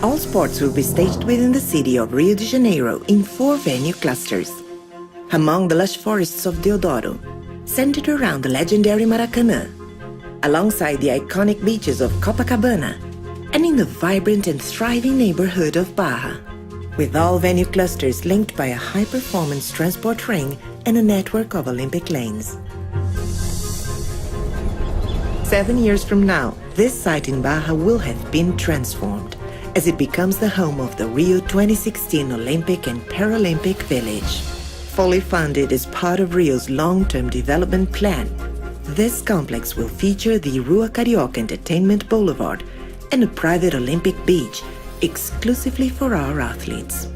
All sports will be staged within the city of Rio de Janeiro in 4 venue clusters. Among the lush forests of Deodoro, centered around the legendary Maracanã, alongside the iconic beaches of Copacabana, and in the vibrant and thriving neighborhood of Barra, with all venue clusters linked by a high-performance transport ring and a network of Olympic lanes. 7 years from now, this site in Barra will have been transformed, as it becomes the home of the Rio 2016 Olympic and Paralympic Village. Fully funded as part of Rio's long-term development plan, this complex will feature the Rua Carioca Entertainment Boulevard and a private Olympic beach exclusively for our athletes.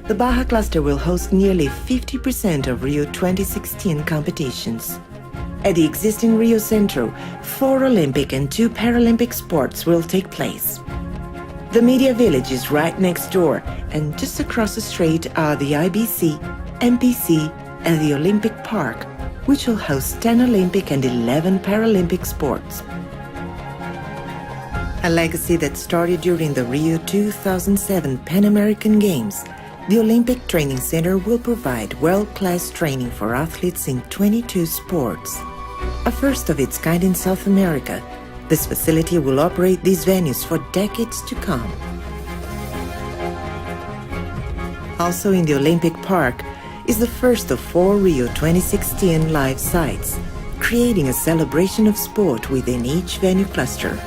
The Barra cluster will host nearly 50% of Rio 2016 competitions. At the existing Rio Centro, 4 Olympic and 2 Paralympic sports will take place. The Media Village is right next door, and just across the street are the IBC, MPC, and the Olympic Park, which will host 10 Olympic and 11 Paralympic sports. A legacy that started during the Rio 2007 Pan American Games, the Olympic Training Center will provide world-class training for athletes in 22 sports. A first of its kind in South America, this facility will operate these venues for decades to come. Also in the Olympic Park is the first of 4 Rio 2016 live sites, creating a celebration of sport within each venue cluster.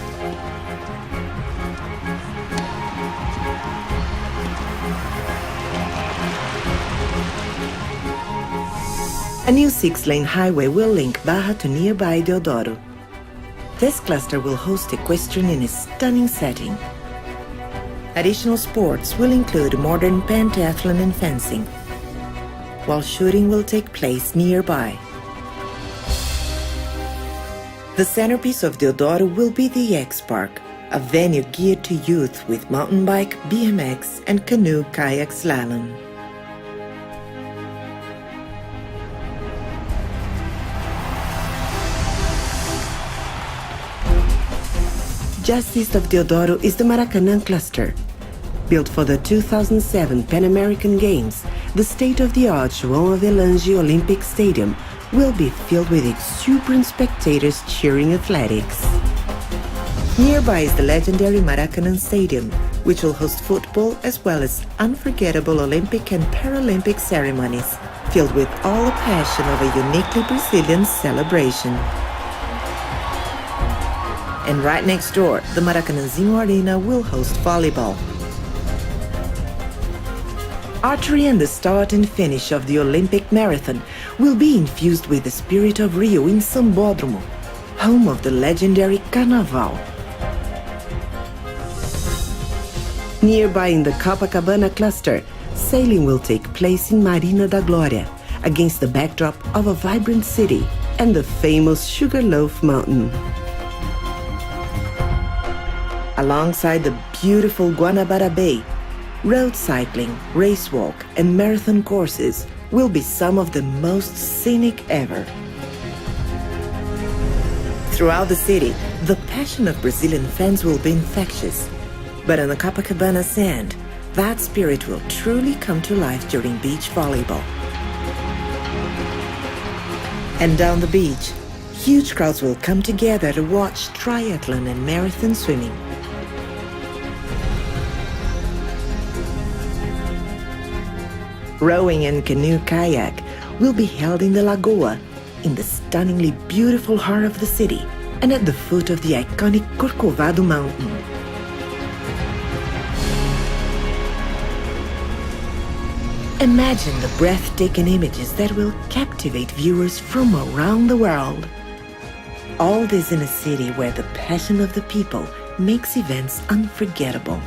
A new 6-lane highway will link Barra to nearby Deodoro. This cluster will host equestrian in a stunning setting. Additional sports will include modern pentathlon and fencing, while shooting will take place nearby. The centerpiece of Deodoro will be the X Park, a venue geared to youth with mountain bike, BMX, and canoe kayak slalom. Just east of Deodoro is the Maracanã cluster. Built for the 2007 Pan American Games, the state-of-the-art João Avelange Olympic Stadium will be filled with exuberant spectators cheering athletics. Nearby is the legendary Maracanã Stadium, which will host football as well as unforgettable Olympic and Paralympic ceremonies, filled with all the passion of a uniquely Brazilian celebration. And right next door, the Maracanãzinho Arena will host volleyball. Archery and the start and finish of the Olympic Marathon will be infused with the spirit of Rio in Sambódromo, home of the legendary Carnaval. Nearby in the Copacabana cluster, sailing will take place in Marina da Glória, against the backdrop of a vibrant city and the famous Sugarloaf Mountain. Alongside the beautiful Guanabara Bay, road cycling, race walk, and marathon courses will be some of the most scenic ever. Throughout the city, the passion of Brazilian fans will be infectious. But on the Copacabana sand, that spirit will truly come to life during beach volleyball. And down the beach, huge crowds will come together to watch triathlon and marathon swimming. Rowing and canoe kayak will be held in the Lagoa, in the stunningly beautiful heart of the city and at the foot of the iconic Corcovado Mountain. Imagine the breathtaking images that will captivate viewers from around the world. All this in a city where the passion of the people makes events unforgettable.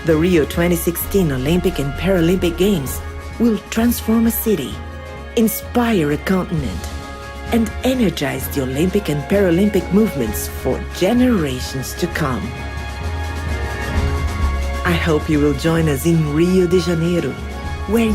The Rio 2016 Olympic and Paralympic Games will transform a city, inspire a continent, and energize the Olympic and Paralympic movements for generations to come. I hope you will join us in Rio de Janeiro, where